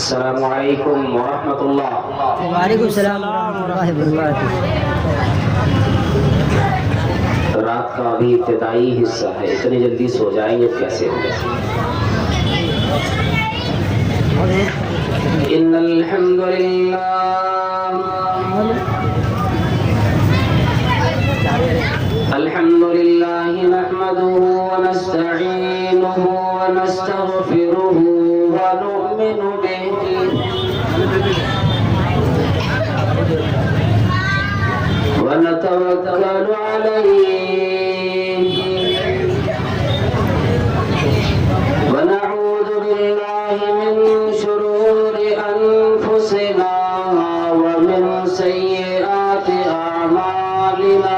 अस्सलामु अलैकुम वरहमतुल्लाह। वालेकुम सलाम वरहमतुल्लाहि वबरकातुह। रात का अभी इब्तिदाई हिस्सा है, इतनी जल्दी सो जाएंगे कैसे? इन्नल हम्दुलिल्लाह नहमदुहु व नस्तईनुहु व नस्तगफिरुहु व नु'मिनु बिही व नतवक्कलु अलैहि व नऊज़ु बिल्लाहि मिन शुरूरि अनफुसिना व मिन सय्यिआति अअमालिना।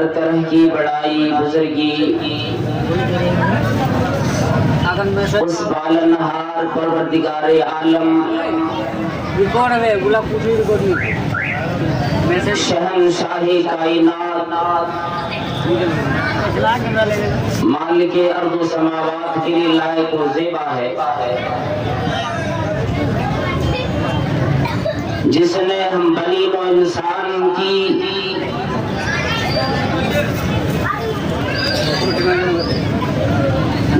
हर तरह की बड़ाई बुजुर्गी उस बालनहार परवरदिगारे आलम शहंशाहे कायनात मालिके अर्दो समावात के लिए लायक व ज़ेबा है, जिसने हम बनी व इंसान की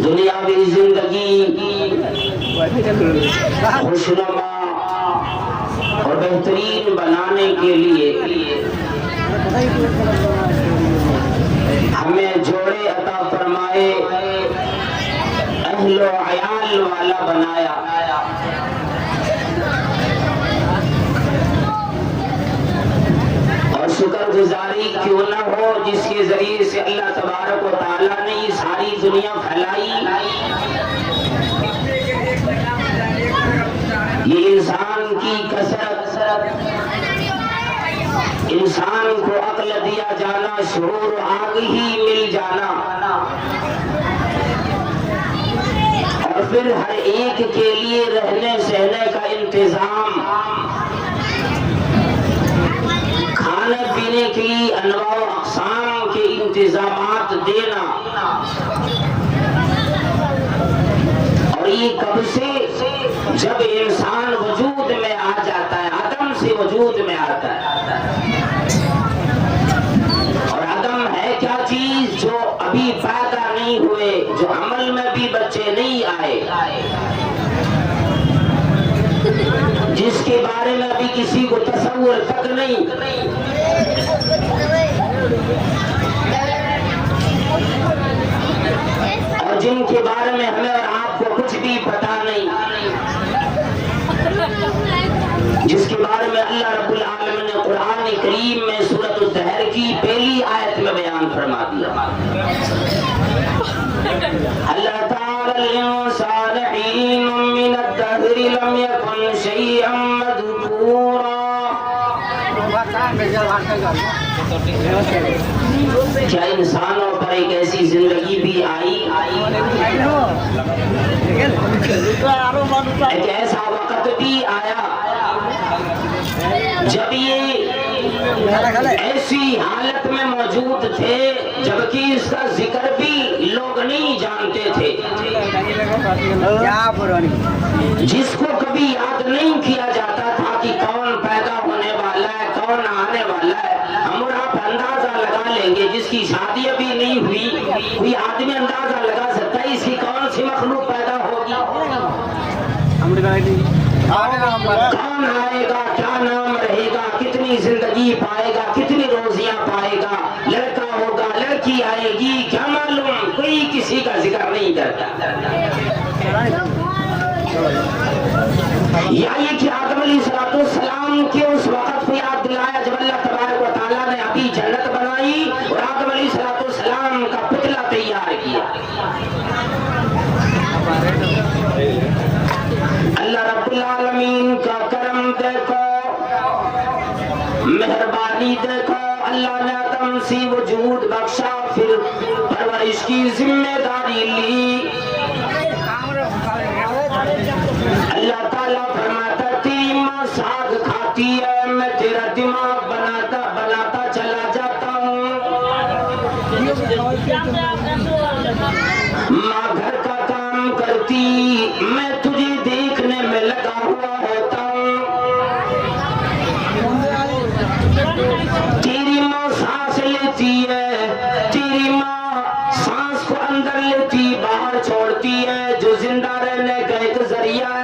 दुनियावी जिंदगी खुशनुमा और बेहतरीन बनाने के लिए हमें जोड़े अता फरमाए, अहलो अयाल वाला बनाया। और शुक्रगुजारी क्यों न हो जिसके जरिए से अल्लाह तबारक व तआला ने ये सारी दुनिया फैलाई। ये इंसान की कसरत, इंसान को अक्ल दिया जाना, शऊर आग ही मिल जाना, और फिर हर एक के लिए रहने सहने का इंतजाम, खाने पीने के लिए अनवा अक़साम के इंतजामात देना। और ये कब से, जब इंसान वजूद में आ जाता है, आदम से वजूद में आता है। और आदम है क्या चीज, जो अभी पैदा नहीं हुए, जो अमल में भी बच्चे नहीं आए, जिसके बारे में अभी किसी को तसव्वुर तक नहीं। और जिनके बारे में हमें और आपको कुछ भी पता नहीं, जिसके बारे में अल्लाह रब्बुल आलमीन ने कुरान करीम में सूरत अद-दहर की पहली आयत में बयान फरमा दिया। अल्लाह ताला इंसान हीनुम मिन अद-दहरि लम यकुन शैअन मज़कूरा। क्या इंसानों पर एक ऐसी जिंदगी भी आई, एक ऐसा वक्त भी आया जब ये ऐसी हालत में मौजूद थे, जबकि इसका जिक्र भी लोग नहीं जानते थे, जिसको कभी याद नहीं किया जाता था कि कौन पैदा होने वाला है, कौन आने वाला है। हम और आप अंदाजा लगा लेंगे, जिसकी शादी अभी नहीं हुई, कोई आदमी अंदाजा लगा सकता है इसकी कौन सी मखलूक पैदा होगी, कौन आएगा, क्या नाम रहेगा, कितनी जिंदगी पाएगा, कितनी रोजियां पाएगा, लड़का होगा, लड़की आएगी, क्या मालूम, कोई किसी का जिक्र नहीं करता। या ये कि आदम अलैहिस्सलाम के उस वक्त को याद दिलाया जब अल्लाह तबारक व तआला ने अभी जन्नत बनाई और आदम अलैहिस्सलाम का पुतला तैयार किया। अल्लाह रब्बुल आलमीन का करम देखो, मेहरबानी देखो। अल्लाह ने आदम से वजूद बख्शा, फिर परवरिश की जिम्मेदारी ली। अल्लाह ताला फरमाता तेरी माँ साग खाती है, मैं तेरा दिमाग बनाता चला जाता हूँ। माँ घर का काम करती, मैं तुझे देखने में लगा हुआ होता हूँ। तेरी माँ सांस लेती है, तेरी माँ सांस को अंदर लेती, बाहर छोड़ती है, जो जिंदा रहने का एक जरिया है।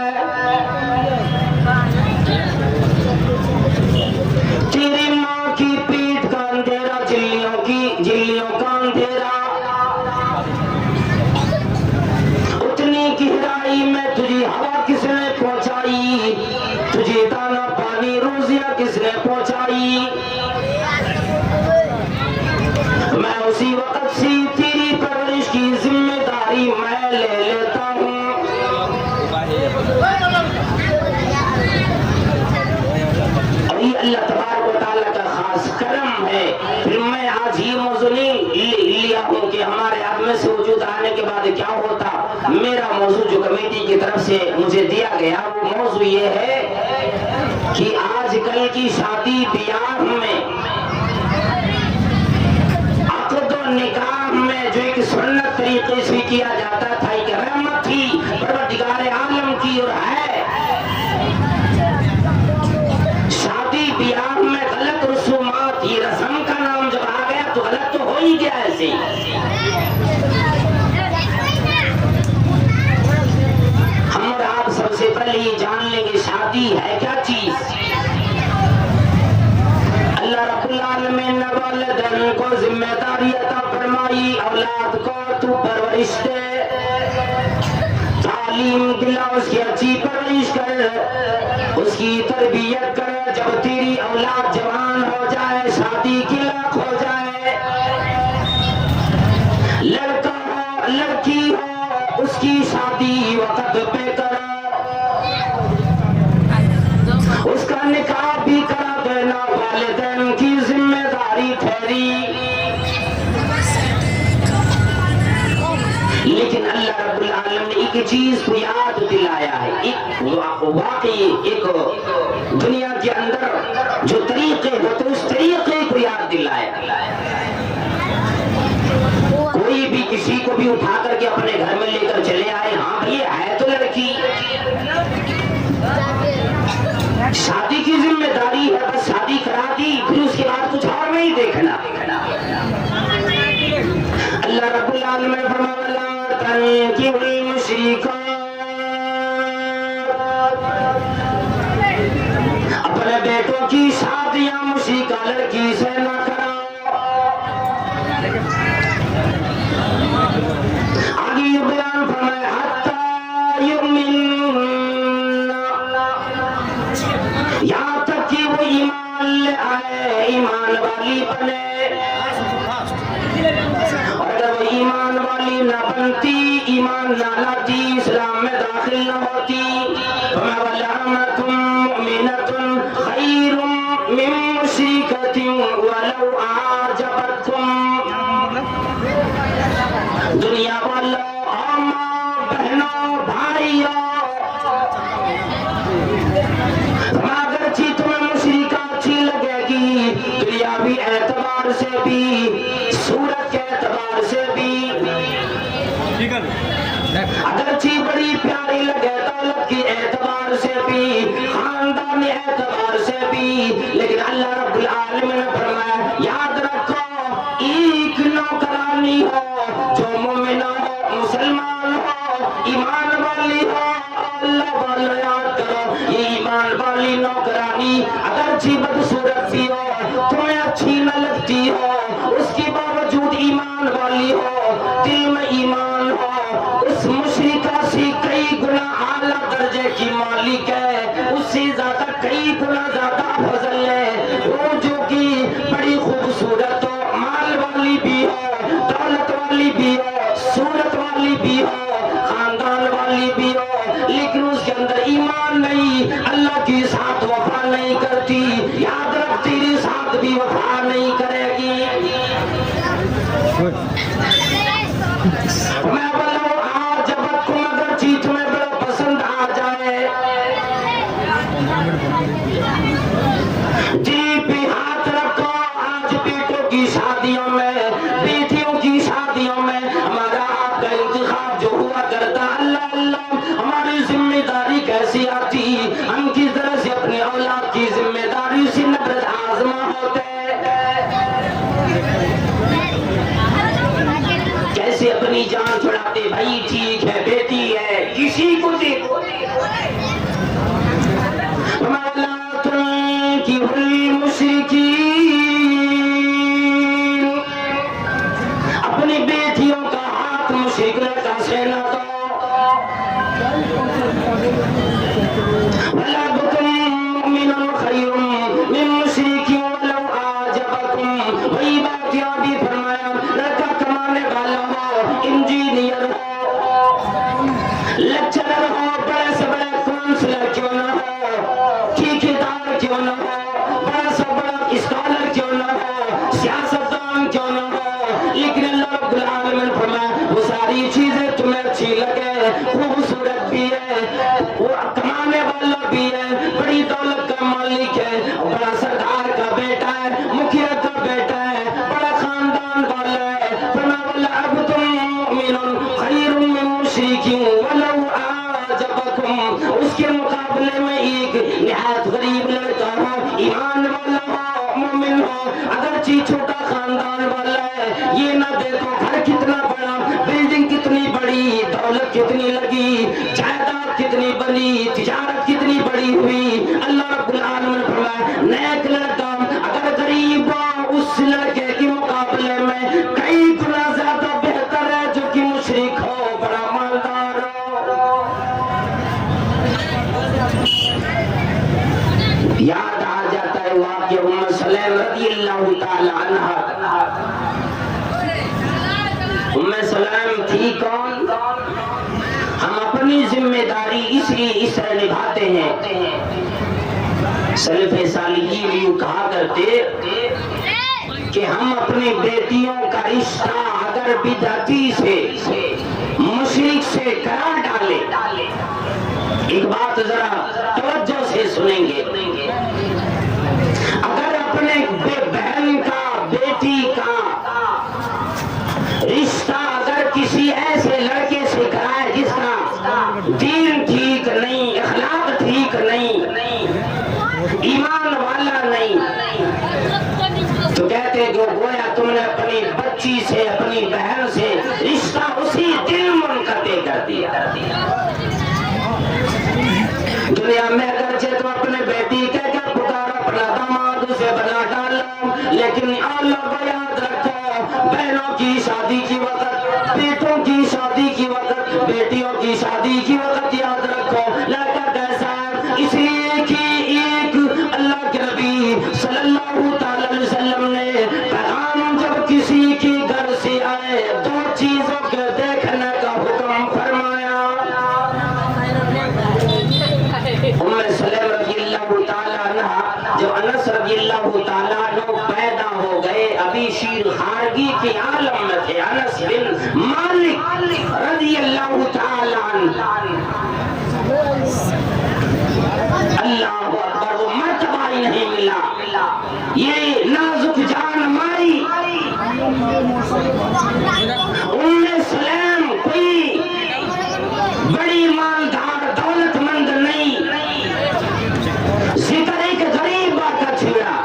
तेरी माँ की पीठ का अंधेरा, झिल्लियों का अंधेरा, उतनी गहराई में तुझे हवा किसने पहुंचाई, तुझे दाना पानी रोजियां किसने पहुंचाई। मैं उसी वक्त से तेरी परवरिश की जिम्मेदारी मैं ले लेता हूँ। और ये अल्लाह तबारक व तआला का खास करम है। फिर मैं आज ये मौजूद लिया हूँ कि हमारे आदमी से वजूद आने के बाद क्या होता। मेरा मौजू जो कमेटी की तरफ से मुझे दिया गया वो मौजू ये है कि आजकल की शादी ब्याह में अक़द और निकाह में जो एक सुन्नत तरीके से किया जाता था, एक रहमत थी परवरदिगार आलम की और है, शादी ब्याह में गलत रसूमात, ये रस्म का नाम जब आ गया तो गलत तो हो ही गया। ऐसे हम और आप सबसे पहले ये जान लेंगे शादी है क्या चीज। अल्लाह रब्बुल आलमीन ने वालिदैन को जिम्मेदारी अता फरमाई, औलाद को तू परवरिश दे, तालीम दिला, उसकी अच्छी परवरिश कर, उसकी तरबियत कर। जब तेरी औलाद जवान हो जाए, शादी की लायक हो जाए, लड़का हो लड़की हो, उसकी शादी वक्त पे कर, उसका निकाह भी करा देना वालिदैन की जिम्मेदारी ठहरी। लेकिन अल्लाह रब्बुल आलम ने एक चीज को याद दिलाया है, एक वाकई एक दुनिया के अंदर जो तरीके होते उस तरीके को याद दिलाया। कोई भी किसी को भी उठा करके अपने घर में लेकर चले आए, हाँ भैया है तो लड़की, शादी की जिम्मेदारी है, बस शादी करा दी, फिर उसके बाद कुछ और नहीं देखना। अल्लाह रब्बुल आलमीन ने फरमाया तनकिहुल मुशरिकात, अपने बेटों की शादियां मुशरिका लड़की से न कराओ। आगे ये बयान फरमाया हत्ता युमिन, यहाँ तक कि वो ईमान ले आए, ईमान वाली बने। और अगर वो ईमान वाली न बनती, ईमान न लाती, इस्लाम में दाखिल न होती, वलअमतुन मुमिनतुन खैरुम मिन मुशरिकतिन वलौ आजबतकुम। दुनिया वालों, माँ बहनों भाइयों, अगरची तुम्हें मुशरिका अच्छी लगेगी, दुनियावी एतबार से भी, सूरत के एतबार से भी, अगरची बड़ी प्यारी लगे दौलत की एतबार से भी, खानदानी एतबार से भी, लेकिन अल्लाह रब्बुल आलमीन ने फरमाया याद रखो, एक नौकरानी हो जो मोमिना हो, मुसलमान हो, ईमान वाली हो, अल्लाह वाला याद करो, ये ईमान वाली नौकरानी अगरची बदसूरत भी हो, तुम्हें अच्छी न लगती हो, उसके बावजूद ईमान वाली हो, दिल में ईमान हो, उस मुशरिका से कई गुना आला दर्जे की मालिक है, उससे ज्यादा कई गुना ज्यादा फजल है। वो जो कि बड़ी खूबसूरत हो, माल वाली भी हो, दौलत वाली भी हो, सूरत वाली भी हो, खानदान वाली भी हो, लेकिन उसके अंदर ईमान नहीं, अल्लाह के साथ वफा नहीं करती, याद रख तेरे साथ भी वफा नहीं करेगी। मैं बोलूं आज जब तुम अगर चीज तुम्हें बड़ा पसंद आ जाए, जी पे हाथ रखो। आज बेटों की शादियों में, बेटियों की शादियों में हमारा आपका इंतखाब जो हुआ करता, अल्लाह अल्लाह हमारी जिम्मेदारी कैसी आती, हम किस तरह से अपनी औलाद की जिम्मेदारी से नफरत आजमा होते, कैसे अपनी जान छुड़ाते। भाई ठीक है, बेटी है, किसी को देखो। अपनी बेटियों का हाथ मुश्रिक लड़का से न दो। वही बात यहाँ भी फरमाया, लड़का कमाने वाला हो, इंजीनियर हो, लेक्चरर हो, बड़े से बड़े काउंसलर क्यों न हो, ठेकेदार क्यों न हो, बड़ा से बड़ा स्कॉलर क्यों न हो, सियासतदान क्यों न हो, लेकिन अल्लाह रब्बुल आलमीन फरमाया वो सारी चीजें तुम्हें अच्छी लगे, खूबसूरत भी है, वो कमाने वाला भी है, बड़ी दौलत का मालिक है, बड़ा सरदार का बेटा है, मुखिया का बेटा है, बड़ा खानदान वाला है, फरमा वला अब्दुम मुमिनुन खैरुम मिन मुशरिकिन वलौ आजबकुम, उसके मुकाबले में एक निहायत गरीब लड़का हो, ईमान वाला हो, मोमिन हो, अगरचे छोटा खानदान वाला है, ये ना देखो घर कितना बड़ा, बिल्डिंग कितनी बड़ी, दौलत कितनी लगी, जायदाद कितनी बनी, तिजारत कितनी बड़ी हुई, अल्लाह रब्बुल आलमीन फरमाया नेक लड़का अगर गरीब हो उस लड़के के मुकाबले में कई गुना ज्यादा बेहतर है जो कि मुशरिक हो, बड़ा मालदार हो। याद आ जाता है वाक़या उम्मे सलेम रज़ियल्लाहु ताला अन्हा। उम्मे सलेम थी कौन? हम अपनी जिम्मेदारी इसलिए इस तरह निभाते हैं, सलफ़े सालिहीन यूं कहा करते कि हम अपनी बेटियों का रिश्ता अगर बिदअती से मुशरिक से करा डाले, एक बात जरा तवज्जो से सुनेंगे, अगर अपने बहन का बेटी का रिश्ता अगर किसी ऐसे लड़के से कराए जिसका दीन ठीक नहीं, अखलाक ठीक नहीं, ईमान वाला नहीं, तो कहते जो गोया तुमने अपनी बच्ची से अपनी बहन से रिश्ता उसी दिल मुनक़ते कर दिया। दुनिया में अगरचे तो अपने बेटी के क्या पुकारा अपना दामाद उसे बना डालो, लेकिन अल्लाह को याद रखो, बहनों की शादी की वक्त, बेटों की शादी की वक्त, बेटियों की शादी की वक्त याद रखो लड़का कैसा है, इसलिए कि एक अल्लाह के नबी सल्लल्लाहु ताला अलैहि वसल्लम ने पैगाम जब किसी के घर से आए दो चीजों के देखने का हुक्म फरमाया। उम्मे सलेम रज़ियल्लाहु ताला अन्हा जब अनस रज़ियल्लाहु ताला अन्हु पैदा हो गए, अभी शीर खारगी के आलम में थे, अनस बिन मालिक रज़ियल्लाहु ताला अल्लाह अकबर, वो मर्तबा ही नहीं मिला, ये नाजुक जान माई उम्मे सलेम कोई बड़ी मालदार दौलतमंद नहीं, जिक्र एक गरीब का छेड़ा।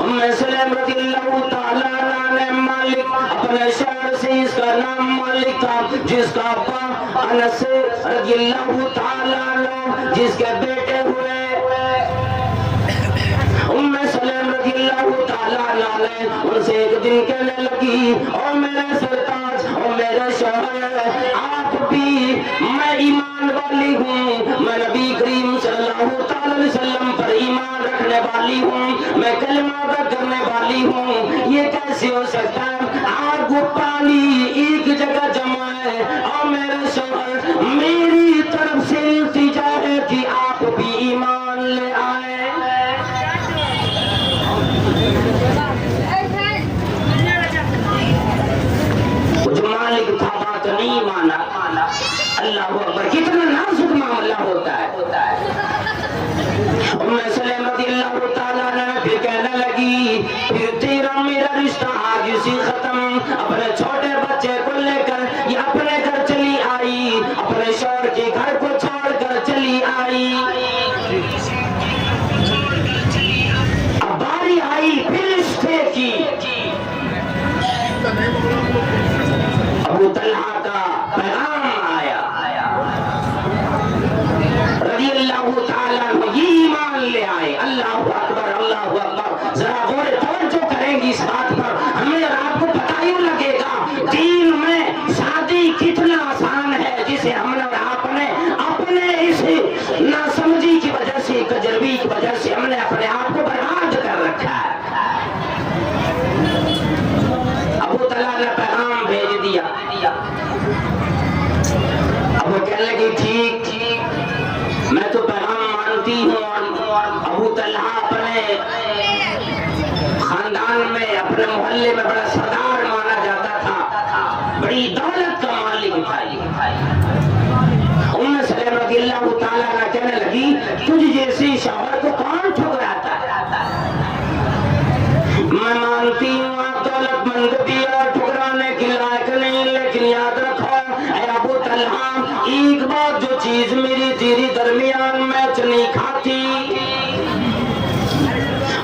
उम्मे सलेम रज़ियल्लाहु ताला अन्हा ने मालिक अपने शहर से इसका नाम मालिक था, जिसका अब्बा अनस रज़ियल्लाहु ताला अन्हु जिसके बेटे हुए। उम्मे सलेम रज़ियल्लाहु ताला अन्हा ने उनसे एक दिन कहने लगी, ओ मेरे सरताज, ओ मेरे शौहर, आप भी, मैं ईमान वाली हूँ, मैं नबी करीम सल्लल्लाहु ताला अलैहि वसल्लम पर ईमान रखने वाली हूँ, मैं कलमा अदा करने वाली हूँ, ये कैसे हो सकता है? आग पानी एक जगह जमा है, और मेरे शौहर मेरी तरफ से इल्तिजा है कि आप भी ईमान ले आए। जो मालिक था बात नहीं माना, अल्लाह अकबर, कितना नाजुक मामला होता है। उम्मे सलेम रज़ियल्लाहु ताला अन्हा फिर कहने लगी, फिर तेरा मेरा रिश्ता आज इसी खत्म। अपने छोटे बच्चे को लेकर ये अपने घर चली आई, अपने शौहर के घर को छोड़कर चली आई। अब बारी आई फिर रिश्ते की। अबू तलहा का पैगाम आया, रज़ियल्लाहु ताला अन्हु ये ईमान ले आए। अल्लाह अकबर, अल्लाह अकबर, जरा गौर तवज्जो करेंगी इस बात पर, हमें और आपको पता ही लगेगा दीन में शादी कितना आसान है, जिसे हमने और आपने अपने इस नासमझी की वजह से, कजरवी की वजह से हमने अपने आप को बर्बाद कर रखा है। अबू तलहा ने पैगाम भेज दिया, तुझ जैसी शौहर को कौन ठुकराता है? मैं मानती हूँ आप दौलतमंद भी और ठुकराने की लायक नहीं, लेकिन याद रखो ऐ अबू तलहा, एक बात जो चीज मेरी तेरी दरमियान मैच नहीं खाती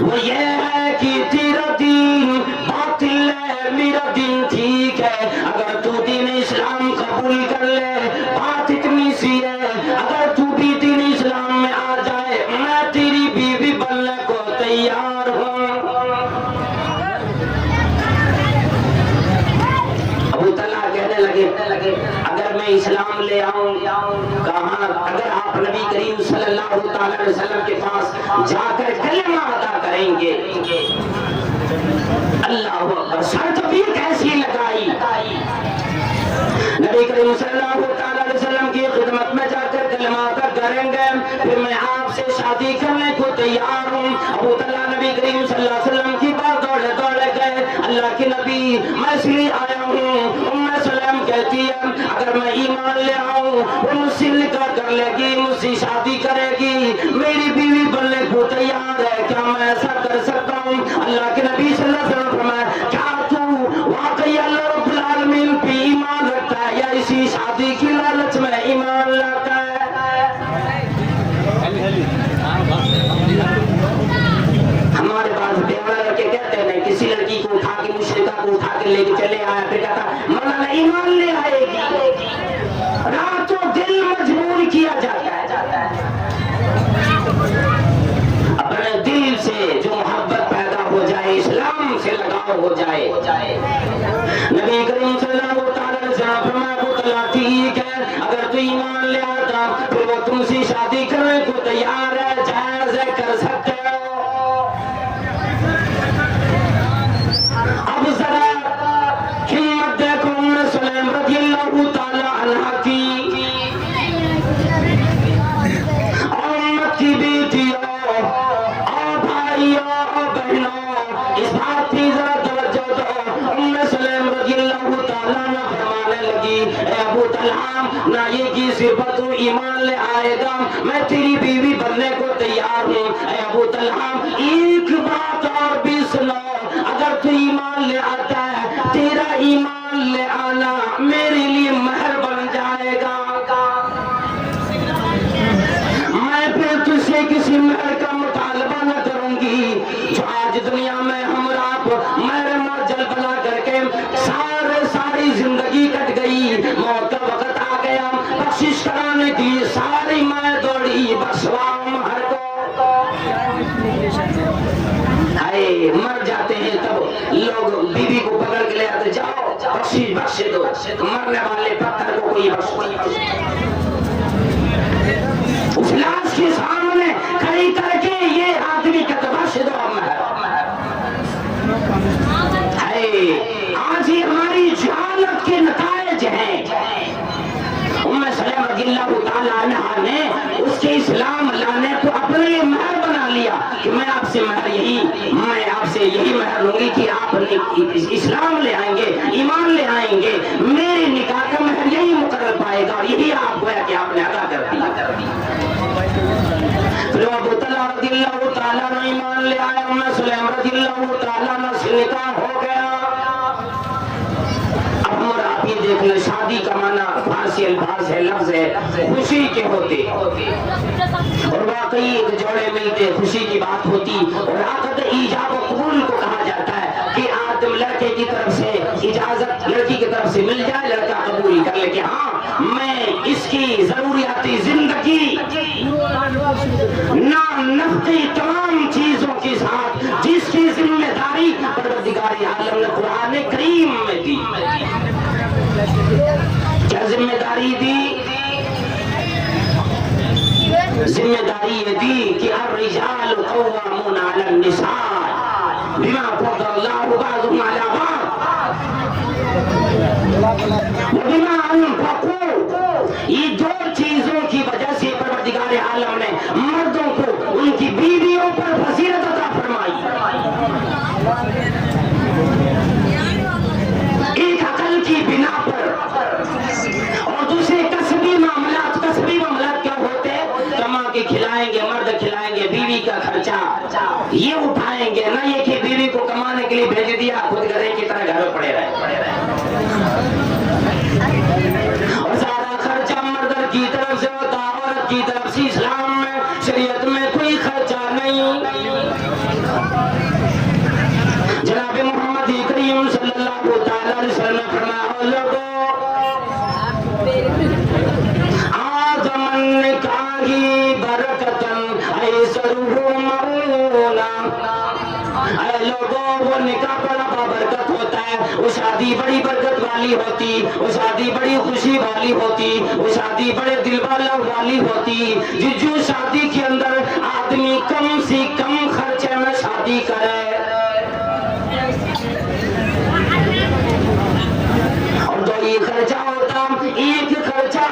वो ये है कि तेरा दीन बातिल है, मेरा दीन ठीक है। अगर तू दीन इस्लाम कबूल कर ले बात इतनी सी है, अगर तू भी दीन इस्लाम में आ जाए मैं तेरी बीवी बनने को तैयार हूँ। अबू तलहा कहने लगे अगर मैं इस्लाम ले आऊं कहाँ? अगर आप नबी करीम सल्लल्लाहु अलैहि वसल्लम के पास जाकर कलमा अदा करेंगे, अल्लाह अकबर, शर्त भी कैसी लगाई। नबी करीम सल्लल्लाहु अलैहि वसल्लम की खिदमत में जाकर कलमा अदा करेंगे, फिर मैं आपसे शादी करने को तैयार हूँ। अबू तलहा नबी करीम सल्लल्लाहु अलैहि वसल्म की बात दौड़े दौड़े गए, अल्लाह के नबी मैं इसलिए आया हूँ। उम्मे सलेम कहती है अगर मैं ईमान ले आऊं वो मुझसे निकाह कर लेगी, मुझसे शादी करेगी, मेरी बीवी बनने को तैयार है, क्या मैं ऐसा कर सकता हूँ? अल्लाह के नबी सल्लल्लाहु अलैहि वसल्लम फरमाया क्या तू वाकई अल्लाह रब्बुल आलमीन पे ईमान रखता है या इसी शादी की लालच में ईमान लाता है? हमारे पास बेवड़ा लड़के कहते हैं किसी लड़की को उठा के मुशरिका को उठा के लेके चले आया, फिर कहता मौलाना ईमान ले आएगी। रातों दिल मजबूर किया जाता है। अपने दिल से जो मोहब्बत पैदा हो जाए, इस्लाम से लगाव हो जाए। नबी करीम सल्लल्लाहु अलैहि वसल्लम फरमाया अबू तलहा ठीक है, अगर तू ईमान ले आता फिर वो तुमसे शादी करने को तैयार है, जायज है, कर सकते हो। अब जरा हिम्मत देखो उम्मे सुलैम रज़ियल्लाहु ताला अन्हा की, उम्मत की बेटियों और भाइयों और बहनों, इस बात की जरा तवज्जो दो। उम्मे सुलैम रज़ियल्लाहु ताला अन्हा फरमाने लगी ए अबू तलहा ना ये की सिफत तू ईमान ले आएगा, मैं तेरी बीवी बनने को तैयार हूँ। ए अबू तलहा एक बात और भी सुनो, अगर तू ईमान ले आता है तेरा ईमान ले आना मेरे लिए महर बन जाएगा। मैं फिर तुझसे किसी महर का मुतालबा न करूंगी। जो आज दुनिया में हम आप महर मौजल बना करके सारी जिंदगी कट गई, मौत का वक्त आ गया, बख्शिश कराने की सारी मैं दौड़ी बख्शवाओ महर को। आए मर जाते हैं तब लोग बीवी को पकड़ के ले आते, जाओ बख्श दो, मरने वाले पत्थर को कोई बख्श। उस लाश के सामने खड़ी करके ये आदमी का बख्श दो। आज ये हमारी जहालत के नतायज हैं। उम्मे सलेम रज़ियल्लाहु ताला अन्हा ने उसके इस्लाम लाने को अपने लिए महर बना लिया कि मैं आपसे यही महर लूंगी कि आप इस्लाम ले आएंगे, ईमान ले आएंगे, मेरे निकाह का महर यही मुकर्रर पाएगा और यही आप गोया कि आपने अदा कर दिया। फिर अबू तलहा रज़ियल्लाहु ताला अन्हु ईमान ले आया, उम्मे सुलैम रज़ियल्लाहु ताला अन्हा से निकाह हो गया। अब आप ये देख लें, शादी का माना फारसी अल्फाज है, लफ्ज है खुशी के होते, और वाकई एक जोड़े मिलते खुशी की बात होती। और आकद ईजाब व कबूल को कहा जाता है कि आदम लड़के की तरफ से इजाजत लड़की की तरफ से मिल जाए, लड़का कबूल कर ले कि हाँ मैं इसकी जरूरियाती जिंदगी नाम नफ्ती तमाम चीजों के साथ जिसकी जिम्मेदारी परवरदिगार आलम ने कुरान करीम में दी। क्या जिम्मेदारी दी? जिम्मेदारी ये दी कि अर्रिजाल क़व्वामून अला निसा बिमा फ़द्दलल्लाहु बअदहुम अला बअद व बिमा अनफ़क़ू। ये दो चीजों की वजह से परवरदिगार आलम ने मर्दों को उनकी बीवियों पर फजीलत अता फरमाई। एक अकल की बिना पर, और दूसरे कसबी मामलात क्या होते हैं? कमा के खिलाएंगे तरह घर में पड़े रहे। और सारा खर्चा मर्द की तरफ से होता, औरत की तरफ से। इस्लाम में, शरीयत में कोई खर्चा नहीं। जनाब मोहम्मद करीम सल्लल्लाहु अलैहि वसल्लम ने फरमाया, ओ लोगों, आदमन निकाही बरकतन ऐसरुहु मऊला। ऐ लोगों, वो निकाह बड़ा बरकत होता है, वो शादी बड़ी बरकत वाली होती, वो शादी बड़ी खुशी वाली होती, वो शादी बड़े दिलवाला वाली होती। जो शादी के अंदर आदमी कम से कम खर्चे में शादी करे, और दो ये खर्चा होता, एक खर्चा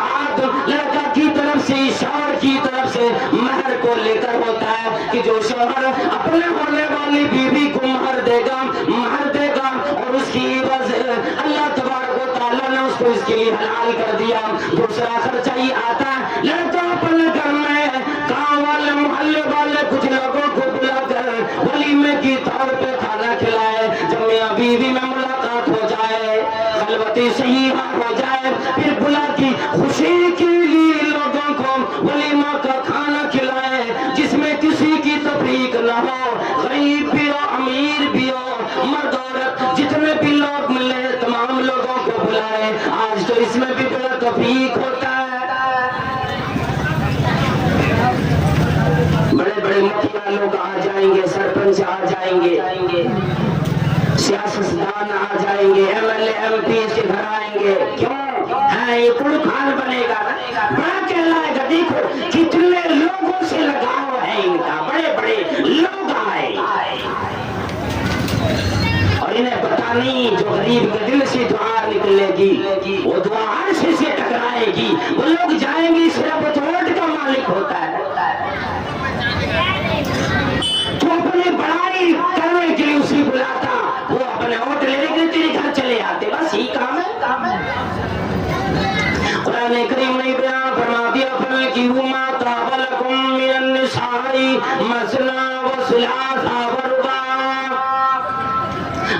लड़का की तरफ से, शौहर की तरफ से महर को लेकर होता है कि जो शौहर अपने होने वाली बीवी को महर देगा, और उसकी एवज अल्लाह तबारक व तआला ने उसको इसके लिए हलाल कर दिया। दूसरा खर्चा ही आता है, लड़का अपने घर में गाँव वाले, मोहल्ले वाले कुछ लोगों को बुलाकर वलीमे की तौर पे खाना खिलाए। जब मियां बीवी में मुलाकात हो जाए, खलवती सही हो जाए, फिर बुला की खुशी के लिए लोगों को वलीमा का खाना खिलाए, जिसमें किसी की तफरीक न हो, गरीब भी हो, अमीर भी हो, मर्द औरत जितने भी लोग मिले तमाम लोगों को बुलाए। आज तो इसमें भी बड़ा तफरीक होता है। बड़े बड़े मुखिया लोग आ जाएंगे, सरपंच आ जाएंगे, सियासतदान आ जाएंगे, एमएलए एमपी के घर आएंगे। क्यों? हाँ, ये कुल खान बनेगा ना, बड़ा कहलाएगा। देखो कितने लोगों से लगाव है इनका, बड़े बड़े लोग आए, और इन्हें पता नहीं जो गरीब के दिल से दुआ निकलेगी वो दुआ अर्श से टकराएगी। वो लोग जाएंगे, सिर्फ वोट का मालिक होता है, तो अपनी बड़ाई करने के लिए उसे बुलाता, वो अपने वोट लेने के लिए तेरे घर चले आते, बस यही काम है। कुरान करीम ने बयान फरमा दिया, फलकिहुमा ताबलकुम मिनन निसाई मसना व सुलासा व रुबा।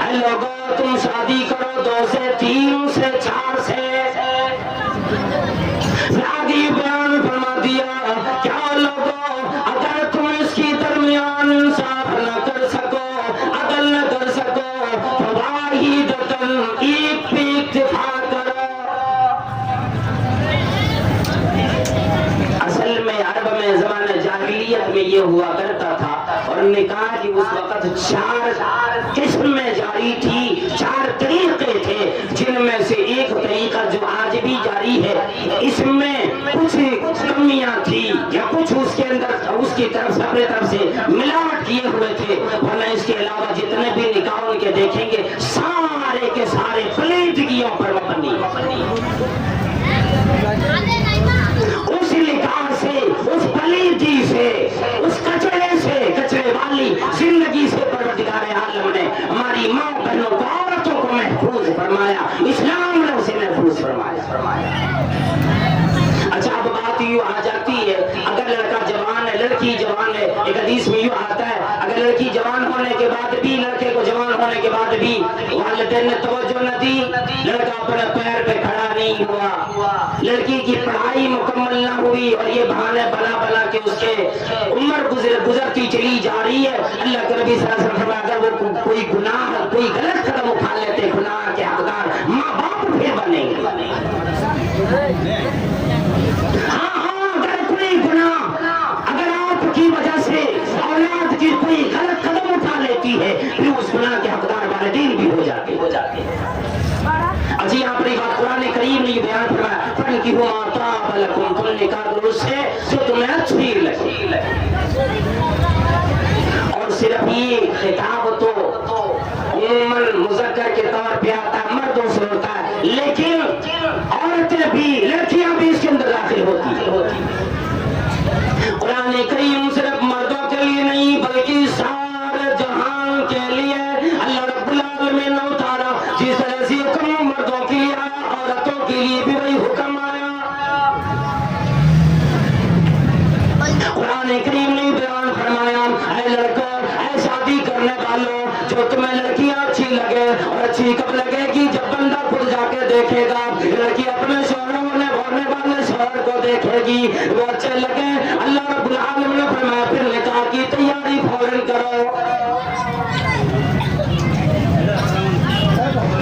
ऐ लोगों, तुम शादी करो 2 से 3 से 4 से। आगे बयान फरमा दिया, क्या लोगों, अगर तुम इसकी दरमियान इंसाफ न कर सको, अदल न कर सको, तो वाहिदतन, एक पे इत्तेफाक करो। असल में अरब में ज़माने जाहिलियत में ये हुआ करता था, और निकाह की उस वक्त 4 किस्म में जारी थी, 4 तरीके थे, जिनमें से एक तरीका जो आज भी जारी है, इसमें कुछ कमियां थी या कुछ उसके अंदर उसकी तरफ से, अपने तरफ से मिलावट किए हुए थे। वरना इसके अलावा जितने भी निकाह उनके देखेंगे सारे के सारे पलीदगियों पर मबनी। उस निकाह से, उस पलीदगी से, उस कचरे से, कचरे वाली जिंदगी से परवरदिगार आलम ने हमारी माँ बहनों को, औरतों को महफूज फरमाया, इस्लाम ने उसे महफूज फरमाया। अच्छा, अब बात यूँ आ जाती है, अगर लड़का जवान है, लड़की जवान है, एक हदीस में यूँ आता है, अगर लड़की जवान होने के बाद भी, लड़के को जवान होने के बाद भी वालिदैन ने तवज्जो न दी, लड़का अपने पैर पे खड़ा नहीं हुआ, लड़की की पढ़ाई मुकम्मल न हुई, और ये बहाने बना बना के उसके उम्र गुजरती चली जा रही है। अल्लाह के नबी सल्लल्लाहु अलैहि वसल्लम, अगर वो कोई गुनाह, कोई गलत कदम उठा लेते, गुनाह के हकदार माँ बाप फिर बनेंगे। हाँ, अगर कोई गुनाह, अगर आपकी वजह से औलाद की कोई गलत कदम उठा लेती है, फिर उस गुनाह के हकदार वालिदैन भी हो जाते हैं। अजी यहाँ पर बात कुरान करीम ने बयान फरमाया, फलकिहुमा ताबलकुम, तुम निकाह करो उससे जो तुम्हें अच्छी लगे। और सिर्फ ये खिताब तो उम्मन मुज़क्कर के तौर पे आता है, मर्दों से होता है, लेकिन औरतें भी, लड़कियां भी इसके अंदर दाखिल होती है। कुरान करीम सिर्फ मर्दों के लिए नहीं बल्कि सारे जहान के लिए अल्लाह रब्बुल आलमीन ने उतारा। जिस तरह से हुक्म मर्दों के लिए आया, औरतों के लिए भी वही हुक्म आया। कुरान करीम ने बयान फरमाया, ऐ लड़कों, ऐ शादी करने वालों, जो तुम्हें लड़कियां अच्छी लगे और अच्छी लड़की कब लगेगी? जब बंदा खुद जाके देखेगा। लड़की अपने शोहरों ने होने वाले शोहर को देखेगी, वो अच्छे लगे। अल्लाह रब्बुल आलमीन ने फरमाया फिर निकाह की तैयारी फौरन करो।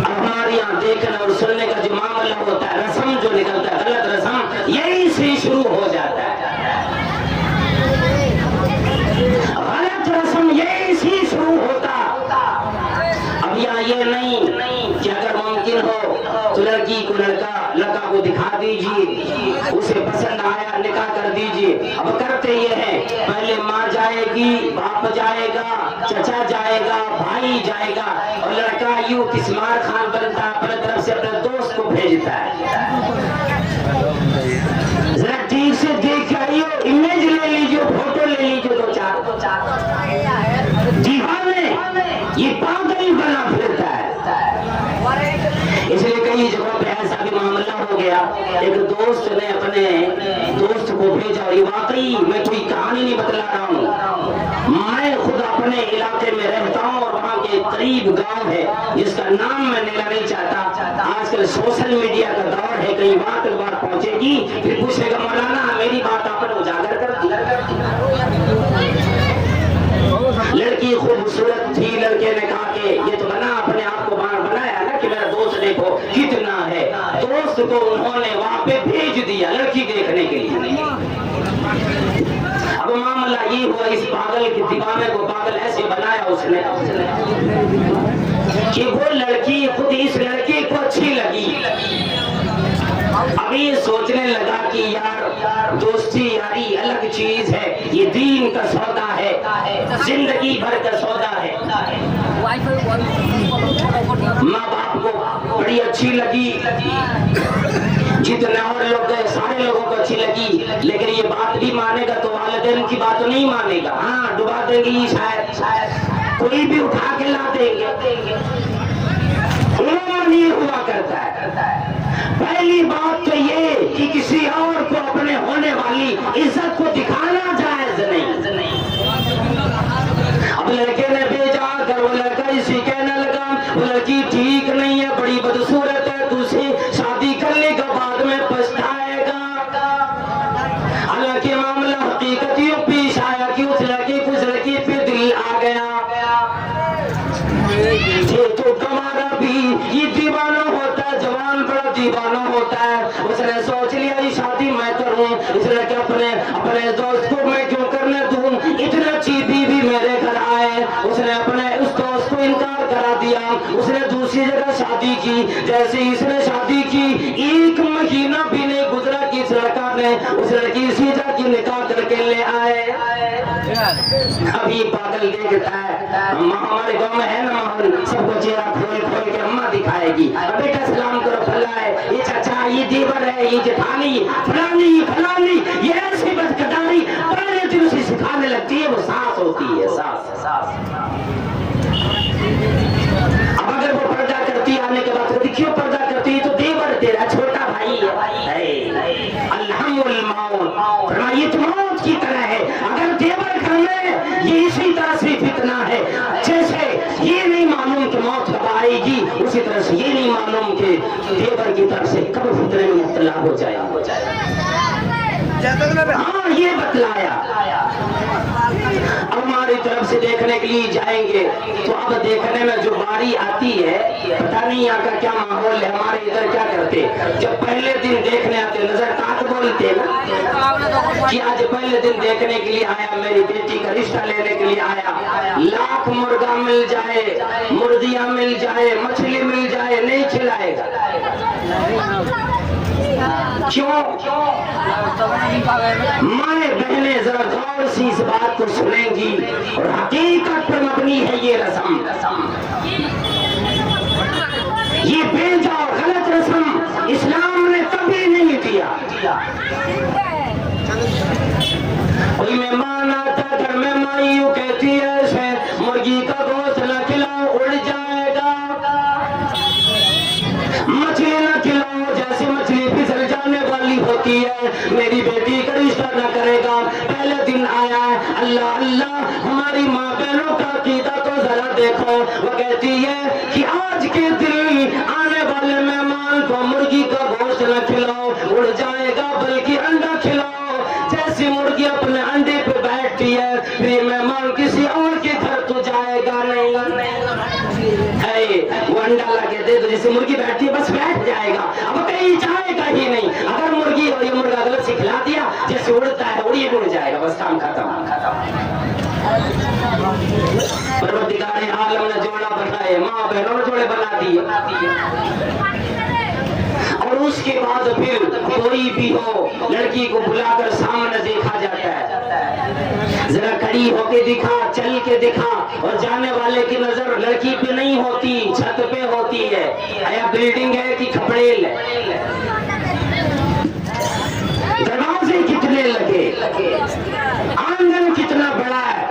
हमारे यहाँ देखने और सुनने का जो मामला होता है, रस्म जो निकलता है, गलत रस्म, यही से शुरू हो जाता है। गलत रस्म यही से शुरू होता। अब यहाँ ये नहीं कि अगर मुमकिन हो तो लड़की को लड़का को दिखा दीजिए, उसे पसंद आया निकाह कर दीजिए। अब करते ये हैं, पहले माँ जाएगी, बाप जाएगा, चचा जाएगा, भाई जाएगा, और लड़का यूं किस्मार खान बनता है, अपने तरफ से अपने दोस्त को भेजता है। जरा ठीक से देख आइयो, इमेज ले लीजिए, फोटो ले लीजिए, दो चार दीवाने ये पागल बना फिरता है। इसलिए कई जगहों पे ऐसा भी मामला हो गया, एक दोस्त ने अपने दोस्त को भेजा, और ये वाकई मैं कोई कहानी नहीं बतला रहा हूँ, मैं खुद अपने इलाके में रहता हूँ और वहाँ के करीब गांव है जिसका नाम मैं लेना नहीं चाहता। आजकल सोशल मीडिया का दौर है, कहीं बात पहुंचेगी फिर पूछेगा मौलाना मेरी बात आपने उजागर कर दी। लड़की खूबसूरत थी, लड़के ने कहा कि ये तो बना अपने आप को बनाया ना कि मेरा दोस्त देखो कितना है। दोस्त को उन्होंने वहां पे भेज दिया लड़की देखने के लिए। अब मामला ये हुआ, इस पागल के दीवाने को पागल ऐसे बनाया उसने कि वो लड़की खुद इस लड़के को अच्छी लगी। अभी सोचने लगा कि यार दोस्ती यारी अलग चीज है, ये दीन का सौदा है, जिंदगी भर का सौदा है। माँ बाप को बड़ी अच्छी लगी, जितने और लोग गए सारे लोगों को अच्छी लगी, लेकिन ये बात भी मानेगा तो वालिदैन की बात नहीं मानेगा। हाँ डुबा देंगी, शायद कोई भी उठा के ला देंगे। ये हुआ करता है। पहली बात तो ये कि किसी और को अपने होने वाली इज्जत को दिखाना जायज नहीं। अब लड़के ने भेजा कर, वो लड़का इसी कहने लगा वो लड़की ठीक नहीं है, बड़ी बदसूरत है, तुझसे शादी करने के बाद में पछताएगा। हालांकि मामला हकीकत यूं पेश आया कि उस लड़के को उस लड़की पे दिल आ गया। तो कमारा भी ये दीवाना होता है, जवान बड़ा दीवाना होता है। उसने सोच लिया ये शादी मैं करूं, इसलिए कि अपने दोस्त को मैं क्यों करने दूं, इतना अच्छी बीवी मेरे घर आए। उसने अपने उस दोस्त को इनकार करा दिया, उसने दूसरी जगह शादी की। जैसे इसने शादी की, एक महीना भी नहीं गुजरा कि इस लड़का ने उस लड़की से जाके निकाह करके ले आए। अभी पागल देखता है, हमारे गांव में है ना माहौल, सबको चेहरा खोल खोल के अम्मा दिखाएगी, बेटा सलाम करो, फला है, ये चाचा, ये देवर है, ये जेठानी, फलानी फलानी, ये ऐसी बदकदारी पहले दिन से सिखाने लगती है। वो सास होती है, सास। अब अगर वो पर्दा करती आने के बाद कहती क्यों पर्दा करती है, तो देवर तेरा छोटा भाई है। अल्हम्दुल मौत, ये तो मौत की तरह है। अगर देवर घर में ये इसी तरह से फितना है, जैसे ये नहीं मालूम कि मौत कब आएगी, उसी तरह से ये नहीं मालूम कि देवर की तरफ से कब फितने में मुब्तला हो जाए। हाँ ये बतलाया। अब हमारी तरफ से देखने के लिए जाएंगे तो अब देखने में जो बारी आती है, पता नहीं यहाँ का क्या माहौल है। हमारे इधर क्या करते, जब पहले दिन देखने आते नजर ताक बोलते ना कि आज पहले दिन देखने के लिए आया, मेरी बेटी का रिश्ता लेने के लिए आया। लाख मुर्गा मिल जाए, मुर्गियां मिल जाए, मछली मिल जाए, नहीं खिलाएगा। क्यों? माए बहने जरा गौर से इस बात को सुनेंगी, और हकीकत पर मबनी है ये रस्म। ये बेजा और गलत रस्म इस्लाम ने कभी नहीं दिया। कोई मेहमान आता घर में, माई यूं कहती है मुर्गी का गोश्त न खिलाओ उड़ जाएगा, मछली न खिलाओ जैसे मछली फिसल जाने वाली होती है, मेरी बेटी का रिश्ता न करेगा। पहले दिन आया है, अल्लाह अल्लाह, हमारी माँ बहनों का अकीदा तो जरा देख देखो, वो कहती है कि आज के दिन आने वाले मेहमान को मुर्गी का गोश्त न खिलाओ, उड़ जाएगा, बल्कि अंडा खिलाओ। जैसी मुर्गी अपने अंडे पे बैठती है, फिर मेहमान किसी और के घर तो जाएगा नहीं। वो अंडा ला के दे दो, जैसे मुर्गी बैठती है बस बैठ जाएगा, अब कहीं जाएगा ही नहीं। अगर मुर्गी और ये मुर्गा गलत से खिला दिया, जैसे उड़ता है उड़िए उड़ जाएगा, बस काम खत्म। परवरदिगार आलम ने जोड़ा बनाए, माँ बहनों ने जोड़े बना दिए। और उसके बाद फिर कोई भी हो, लड़की को बुलाकर सामने देखा जाता है, जरा खड़ी होके दिखा, चल के दिखा, और जाने वाले की नजर लड़की पे नहीं होती, छत पे होती है। या बिल्डिंग है कि खपड़ेल है, दरवाजे कितने लगे, आंगन कितना बड़ा है।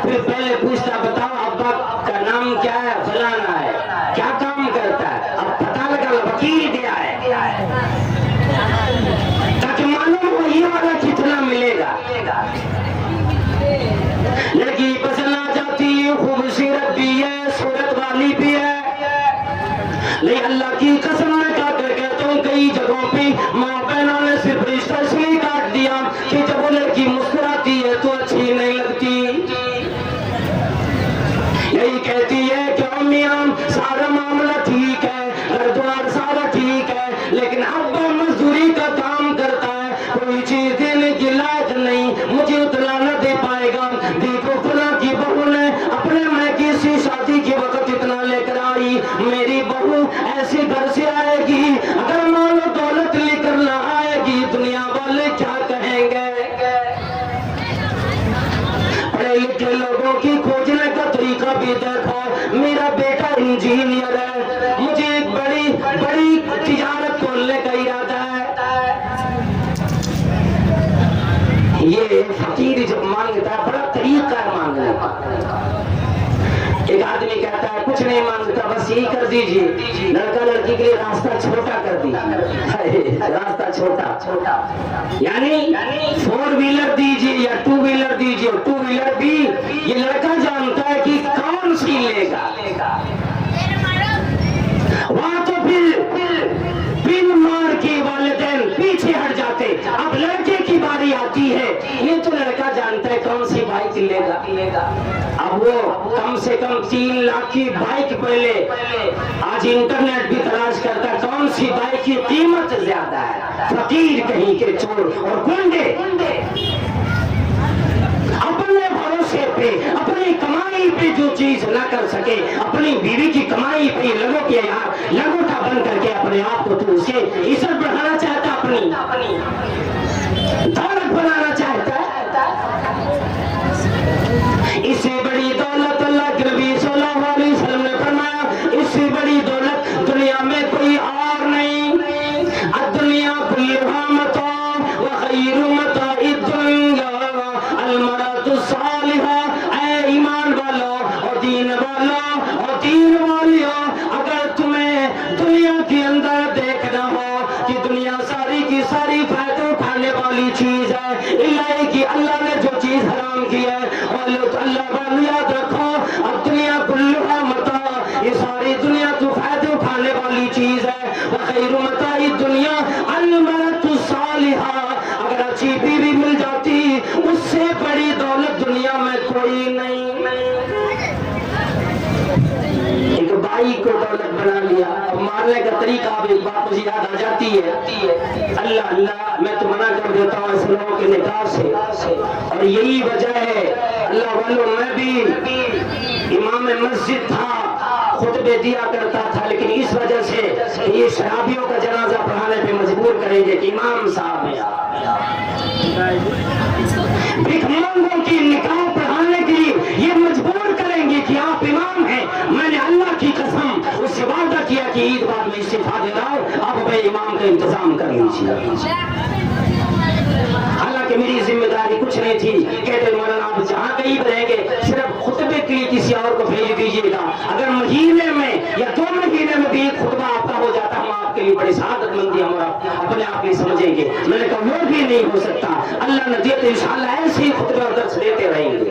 फिर पहले पूछता, बताओ अब्बा का नाम क्या है, फलाना है, क्या काम करता है, अब पता लगा वकील गया है, ताकि मालूम हो ये वाला कितना मिलेगा। लड़की पसंद आ जाती है, खूबसूरत भी है, सूरत वाली भी है, लेकिन अल्लाह की कसम में खाकर कहता हूँ, कई जगहों पे माँ बहनों ने सिर्फ रिश्ता इसलिए काट दिया कि जब वो लड़की मुस्कुराती है तो अच्छी नहीं लगती। यही कहती है कि मियां सारा मामला ठीक है, घर द्वार सारा ठीक है, लेकिन अब मजदूरी का काम करता है, कोई चीज देने की लायक नहीं, मुझे उतना न दे पाएगा। देखो फला की बहू ने अपने मैके से शादी के वक्त इतना लेकर आई, मेरी बहू ऐसे घर से आएगी, अगर मानो दौलत लेकर ना आएगी, दुनिया वाले क्या कहेंगे। पढ़े लिखे लोगों की खोजने का तरीका भी देखो, मेरा बेटा इंजीनियर है, मुझे एक बड़ी बड़ी तिजारत खोलने का इरादा है। ये फकीर जब मांगता है, बड़ा तरीका है मांगने का। एक आदमी कहता है कुछ नहीं मांगता, बस यही कर दीजिए, लड़का लड़की के लिए रास्ता छोटा कर दीजिए। रास्ता छोटा यानी 4 व्हीलर दीजिए या 2 व्हीलर दीजिए, 2 व्हीलर भी ये लड़का जानता है कि कौन सी लेगा। वहां तो बिन मार के वालिदैन पीछे हट जाते, अब लड़के की बारी आती है, ये तो लड़का जानता है कौन सी बाइक लेगा। अब वो कम से कम 3 लाख की बाइक पहले, आज इंटरनेट भी तलाश करता है कौन सी बाइक की कीमत ज्यादा है। फकीर कहीं के चोर और गुंडे अपने भरोसे पे, अपनी कमाई पे जो चीज न कर सके, अपनी बीवी की कमाई पे लगोटा बन करके अपने आप को तो उसे इज्जत बढ़ाना चाहता, अपनी दौलत बनाना चाहता है। इससे बड़ी दौलत अल्लाह के नबी सल्लल्लाहु अलैहि वसल्लम ने फरमाया, इससे बड़ी दौलत दुनिया में कोई और नहीं। दुनिया कुल्लुहा मता व खैरु मताइ दुनिया अल मरअतु सालिहा। ऐ ईमान वालों और दीन वालों और दीन वालियों, अगर तुम्हें दुनिया के अंदर देखना हो कि दुनिया सारी की सारी फायदे उठाने वाली चीज है, इल्ला कि अल्लाह ने जो चीज हराम की है, और अल्लाह वाले याद रखो, अब दुनिया कुल्लुहा मता, ये सारी दुनिया तो फायदे उठाने वाली चीज है। व खैरु मताइ दुनिया अल मरअतु सालिहा, अगर अच्छी बीवी मिल जाती उससे बड़ी दौलत दुनिया में कोई नहीं। एक बाई को दौलत बना लिया, अब मारने का तरीका अब एक बात मुझे याद आ जाती है, अल्लाह अल्लाह मैं तो मना कर देता हूँ ऐसे लोगों के निकाह से, और यही वजह है अल्लाह वालों, मैं भी इमाम मस्जिद था, खुतबे दिया करता था, लेकिन इस वजह से ये शराबियों का जनाजा पढ़ाने पे मजबूर करेंगे कि इमाम साहब भिखमंगों की निकाह पढ़ाने के लिए ये मजबूर करेंगे कि आप इमाम हैं, मैंने अल्लाह की कसम उससे वादा किया कि ईद बाद में इस्तीफा दे रहा हूं, अब मैं इमाम का इंतजाम कर लीजिए। हालांकि मेरी जिम्मेदारी कुछ नहीं थी, कहते मौलाना आप जहाँ कहीं रहेंगे सिर्फ खुतबे के लिए किसी और को भेज दीजिएगा, अगर महीने में या 2 महीने में भी एक खुतबा आपका हो जाता, हम आपके लिए बड़ी शहादतमंदी हम अपने आप ही समझेंगे। मैंने कहा वो भी नहीं हो सकता, अल्लाह ने दिए तो इंशाअल्लाह ऐसे ही खुतबा दर्श देते रहेंगे,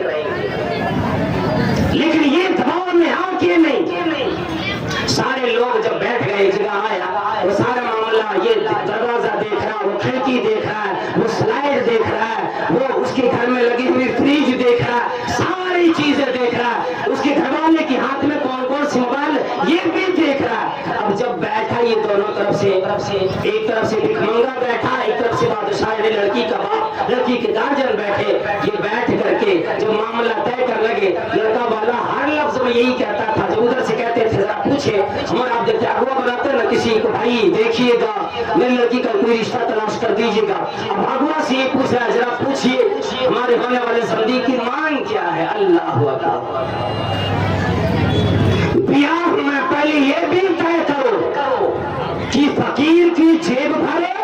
लेकिन ये दबाव सामने आओ कि नहीं। सारे लोग जब बैठ गए, एक जगह आया, वो सारा मामला, ये दरवाजा देख रहा, वो खिड़की देख रहा है, वो स्लाइड देख रहा है, वो उसके घर में लगी हुई फ्रिज देख रहा है, सारी चीजें देख रहा है, उसके घर वाले के हाथ में कौन कौन सी मोबाइल ये भी देख रहा है। अब जब बैठा ये दोनों तरफ से एक तरफ से भिखमंगा बैठा, एक तरफ से बादशाह यानी लड़की का बाप, लड़की के गार्जियन बैठे, ये बैठ करके जब मामला तय कर लगे, लड़का वाला हर लफ्ज में यही कहता था, जब उधर से कहते थे जरा पूछे, हमारा आप देखते अगुआ बनाते ना किसी को, भाई देखिएगा मेरी लड़की का कोई रिश्ता तलाश कर दीजिएगा। अब अगुआ से ये पूछ रहा है, जरा पूछिए हमारे होने वाले संदी की मांग क्या है। अल्लाह अकबर। ब्याह में पहले ये भी तय करो कि फकीर की जेब भरे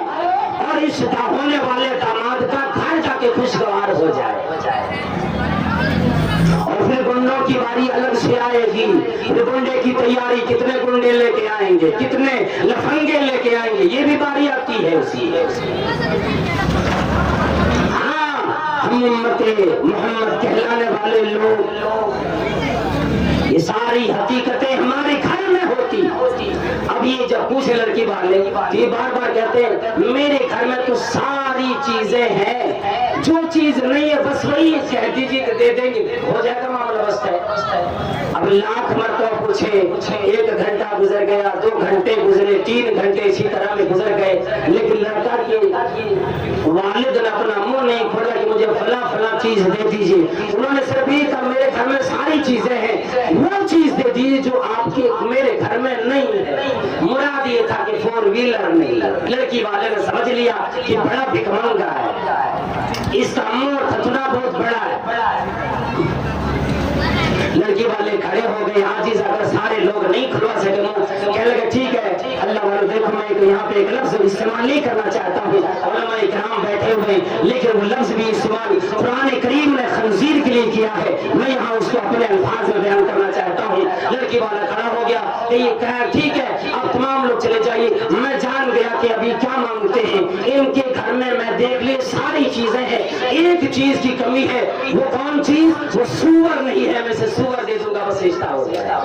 और इस होने वाले दामाद का घर जाके खुशगवार हो जाए। और फिर गुंडों की बारी अलग से आएगी, फिर गुंडे की तैयारी, कितने गुंडे लेके आएंगे, कितने लफंगे लेके आएंगे, ये भी बारी आती है उसी। हाँ, हम उम्मते मोहम्मद कहलाने वाले लोग, ये सारी हकीकतें हमारे घर में होती। अब ये जब पूछे लड़की वाले, ये बार बार कहते हैं मेरे घर में तो सारी चीजें हैं, जो चीज नहीं है बस वही कह दीजिए कि दे देंगे, हो जाएगा मामला, बस है। अब लाख मरतबा पूछे, 1 घंटा गुजर गया, 2 घंटे गुजरे, 3 घंटे इसी तरह में गुजर गए, लेकिन लड़का के वालिद ने अपना मुंह नहीं खोला कि मुझे फला फला चीज दे दीजिए। उन्होंने सिर्फ ये कहा मेरे घर में सारी चीजें हैं, वो चीज दे दीजिए जो आपके मेरे घर में नहीं है। मुराद ये था कि 4 व्हीलर नहीं। लड़की वाले ने समझ लिया कि बड़ा भिखमंगा है, इसका मुंह थथुना बहुत बड़ा है। लड़की वाले खड़े हो गए, आजीज अगर सारे लोग नहीं खुलवा सके मुंह, कहने लगे ठीक है अल्लाह वाले, देखो मैं यहाँ पे एक लफ्ज इस्तेमाल नहीं करना चाहता हूँ, उलमा इकराम बैठे हुए, लेकिन वो लफ्ज भी इस्तेमाल कुरान करीम ने खंजीर के लिए किया है, मैं यहाँ उसको अपने अल्फाज में बयान करना चाहता हूँ। लड़की वाला खड़ा हो गया, ये कहा ठीक है अब तमाम लोग चले जाइए, मैं जान गया कि अभी क्या मांगते हैं, इनके घर में मैं देख ली सारी चीजें हैं, एक चीज की कमी है, वो कौन चीज, वो सूअर नहीं है, मैं से सूअर दे दूंगा, बस रिश्ता हो गया।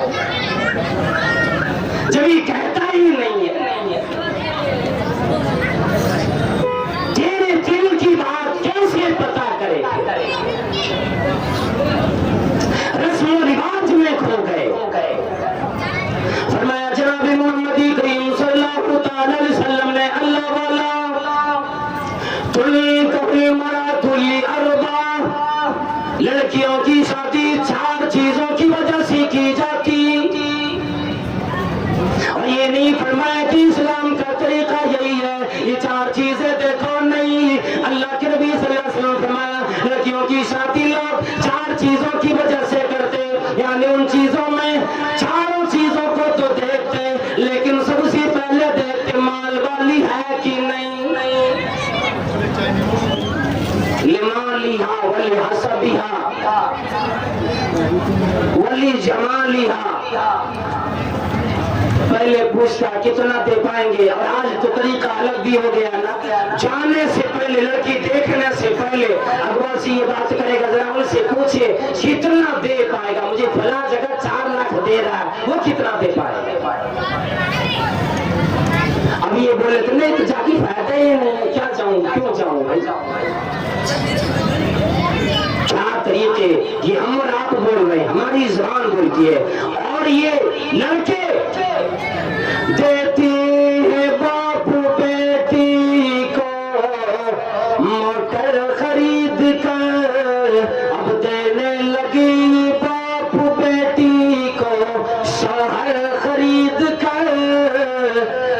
जब ये कहता ही नहीं है, तेरे दिल की बात कैसे पता करे, रस्म रिवाज में खो गए। फरमाया जनाब मोहम्मद करीम सल्लल्लाहु अलैहि वसल्लम ने, अल्लाह वाला तुली कभी मरा तुली अरबा, लड़कियों की शादी 4 चीजों की वजह से की जाती। और ये नहीं फरमाया कि इस्लाम का तरीका यही है, ये 4 चीजें देखो, नहीं, अल्लाह के नबी सल्लल्लाहु अलैहि वसल्लम फरमाया लड़कियों की शादी लोग 4 चीजों की वजह से करते, यानी उन चीजों में 4 चीजों को तो देखते, लेकिन सबसे पहले देखते माल वाली है कि नहीं, लिमालिहा वली हसबिहा वली जमालिहा, पहले पूछता कितना दे पाएंगे। और आज तो तरीका अलग भी हो गया ना, जाने से पहले, लड़की देखने से पहले अगवा से ये बात करेगा, जरा उनसे पूछे कितना दे पाएगा, मुझे फला जगह 4 लाख दे रहा है, वो कितना दे पाएगा। अब ये बोले तो नहीं, तो जाके फायदा ही नहीं, क्या जाऊं, क्यों जाऊं भाई, क्या तरीके, ये हम और आप बोल रहे हैं, हमारी जुबान बोलती है। और ये लड़के देती है बाप बेटी को मोटर खरीद कर, अब देने लगी बाप बेटी को शहर खरीद कर।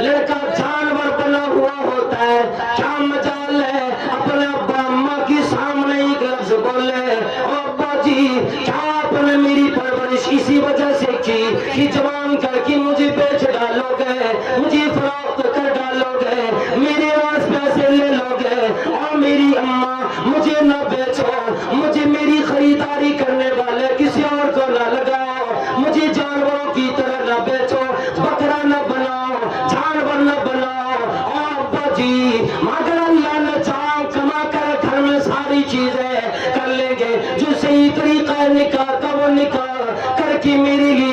लड़का जानवर बना हुआ होता है, क्या मजाल है अपने अब्बा अम्मा के सामने एक लफ्ज बोले, अब्बा जी क्या आपने मेरी परवरिश इसी वजह से की कि जवान करके मुझे बेच डालोगे, मुझे फरोख्त कर डालोगे, मेरे पास पैसे ले लोगे, और मेरी अम्मा मुझे न बेचो, मुझे मेरी खरीदारी करने वाले किसी और को न लगाओ, मुझे जानवरों की तरह न बेचो, बकरा न बनाओ, जानवर न बनाओ। और अब्बा जी मगर अल्लाह ने चाह कमा कर घर में सारी चीजें कर लेंगे, जो सही तरीका निकाह का वो निकाह करके मेरे लिए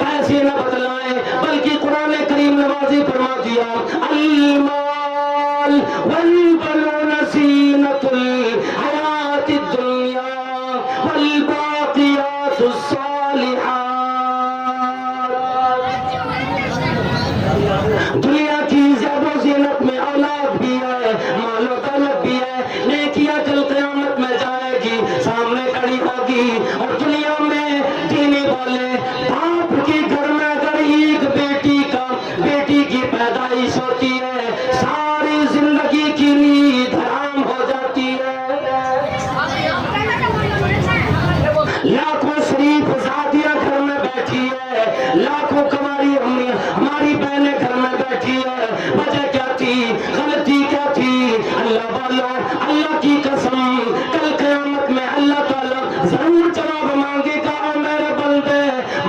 पैसे न बतलाए, बल्कि कुरान करीम ने वाज़ेह फरमा दिया, अल-माल वल बनून ज़ीनतुल हयातिद दुनिया वल बाक़ियातुस सालिहात। दुनिया की ज़ेबो ज़ीनत में औलाद भी है, मालो दौलत भी है, नेकियां कल क़यामत में जाएगी, सामने खड़ी होगी। और दुनिया में देने वाले बाप के घर में अगर एक बेटी की पैदाइश होती है, सारी जिंदगी की नींद हराम हो जाती है। लाखों शरीफ शादियां घर में बैठी है, लाखों कुंवारी हमारी बहनें घर में बैठी है। वजह क्या थी, गलती क्या थी? अल्लाह वालों, अल्लाह की कसम, कल क़यामत में अल्लाह ताला जरूर जवाब मांगेगा। और मेरे बंदे,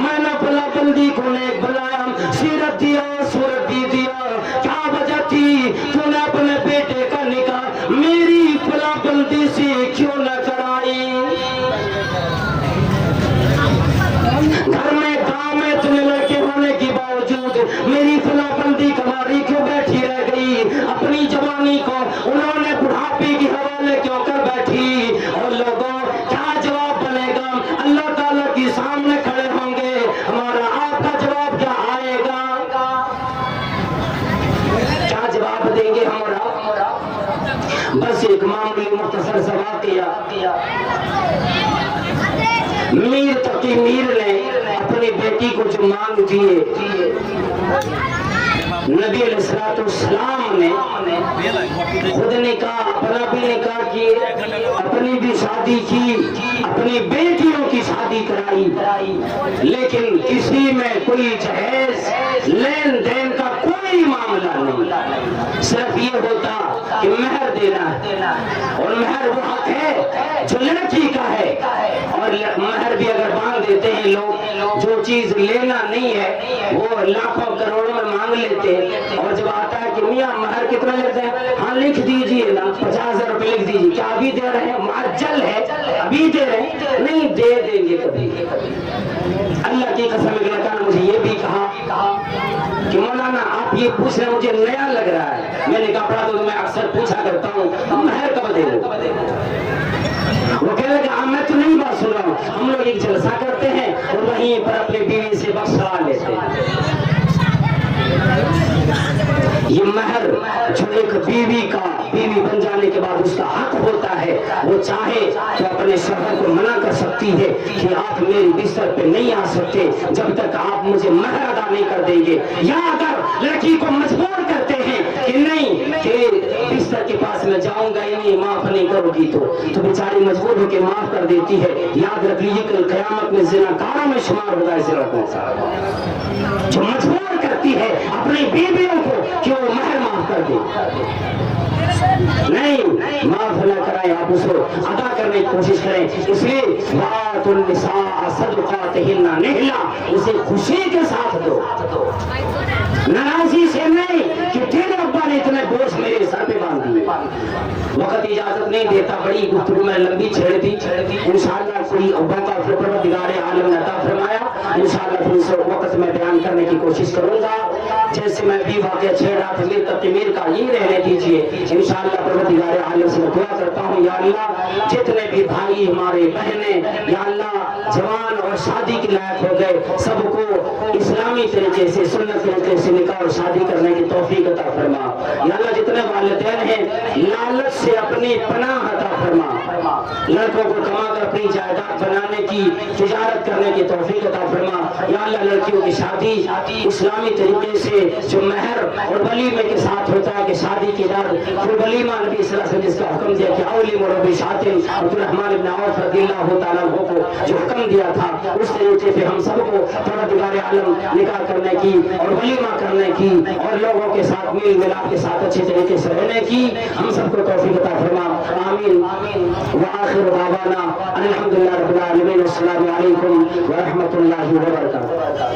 मैंने भला बंदी को नेक बुलाया, सीरत दिया, सूरत भी दिया, क्या वजह थी? तूने अपने बेटे का निकाह मेरी भला बंदी से क्यों न कराई? घर में गांव में इतने लड़के होने के बावजूद मेरी फलाबंदी कमारी क्यों बैठी रह गई? अपनी जवानी को उन्होंने बुढ़ापे के हवाले क्यों कर बैठी? और लोगों, क्या जवाब बनेगा? अल्लाह ताला के सामने खड़े होंगे, हमारा आपका जवाब क्या आएगा? क्या जवाब देंगे हमारा? बस एक मामूली मुख्तसर सा वाक़या। मीर तकी मीर ने अपनी बेटी को जो मांग दिए, नबी अलैहिस्सलाम ने खुद निकाह, अपना भी निकाह किए, अपनी भी शादी की, अपनी बेटियों की शादी कराई, लेकिन किसी में कोई जहेज लेन देन का कोई मामला नहीं। सिर्फ ये होता कि मेहर देना है, और मेहर वो हक है जो लड़की का है। और मेहर भी अगर मांग देते हैं लोग, जो चीज लेना नहीं है वो लाखों करोड़ों में मांग लेते हैं। और जब आता है कि मियाँ मेहर कितना लेते हैं, हाँ लिख दीजिए ना, 50,000 रुपए लिख दीजिए। क्या अभी दे रहे हैं? मुअज्जल है, अभी दे रहे हैं? नहीं, दे देंगे कभी। अल्लाह की कसम, एक लड़का ने मुझे ये भी कहा कि मौलाना आप ये पूछ रहे, मुझे नया लग रहा है। मैंने कहा पढ़ा तो मैं अक्सर पूछा करता हूँ, मेहर कब दे? वो कह लगा, मैं तो नहीं बात सुन रहा हूँ, हम लोग एक जलसा करते हैं और वहीं पर अपनी बीवी से बस सवाल लेते हैं। ये मेहर जो एक बीवी बन जाने के बाद उसका हक होता है, वो चाहे तो अपने शौहर को मना कर सकती है कि आप मेरे बिस्तर पे नहीं आ सकते जब तक आप मुझे मेहर अदा नहीं कर देंगे। या अगर लड़की को मजबूर करते हैं कि नहीं, कि बिस्तर के पास मैं जाऊंगा ही नहीं, माफ नहीं करोगी, तो बेचारी मजबूर होकर माफ कर देती है। याद रख लीजिए, कल क़यामत में ज़िनाकारों में शुमार होगा इस लड़कों का, जो मजबूर करती है अपनी बीवियों को कि वो मेहर माफ कर दे। नहीं, माफ न कराएं, आप उसको अदा करने की कोशिश करें। इसलिए वातुन निसा सदक़ातिहिन्ना निहला, उसे खुशी के साथ दो, नाराजी से नहीं कि तेरे अब्बा ने इतने बोझ मेरे सर पे बांध दिए। वक्त इजाजत नहीं देता, बड़ी गुफ्तगू में लंबी छेड़ दी। इंशाअल्लाह कोई अब्बा का परवरदिगार आलम ने अता फरमाया, इंशाअल्लाह फिर उसे वक्त में बयान करने की कोशिश करूंगा। जैसे मैं भी वाक़या छेड़ रहा था, मीर तकी मीर का ये रहने दीजिए। इंशाअल्लाह परवरदिगार आलम से दुआ करता हूँ, या अल्लाह जितने भी भाई हमारे बहनें या अल्लाह जवान और शादी के लायक हो गए, सबको इस्लामी तरीके से, सुन्नत तरीके से निकाह और शादी करने की तौफीक अता फरमा। या अल्लाह जितने वालिदैन हैं, लालच से अपनी पनाह अता फरमा। लड़कों को कमाकर अपनी जायदाद बनाने की, तिजारत करने की तौफीक अता फरमा। या अल्लाह लड़कियों की शादी इस्लामी तरीके से, जो मेहर और वलीमे के साथ होता है कि शादी के बाद फिर वलीमा, नबी सल्लल्लाहु अलैहि वसल्लम जिसका हुक्म दिया कि औली मुरब्बी शातिन अब्दुर्रहमान इब्न औफ रज़ियल्लाहु तआला अन्हु को जो हुक्म दिया था, उस तरीके से हम सबको परवरदिगार आलम निकाह करने की और वलीमा करने की और लोगों के साथ मेल मिलाप के साथ अच्छे तरीके से रहने की हम सबको तौफीक अता फरमा। आमीन व आखिर दावाना अल्हम्दुलिल्लाहि रब्बिल आलमीन। अस्सलामु अलैकुम व रहमतुल्लाहि व बरकातहू।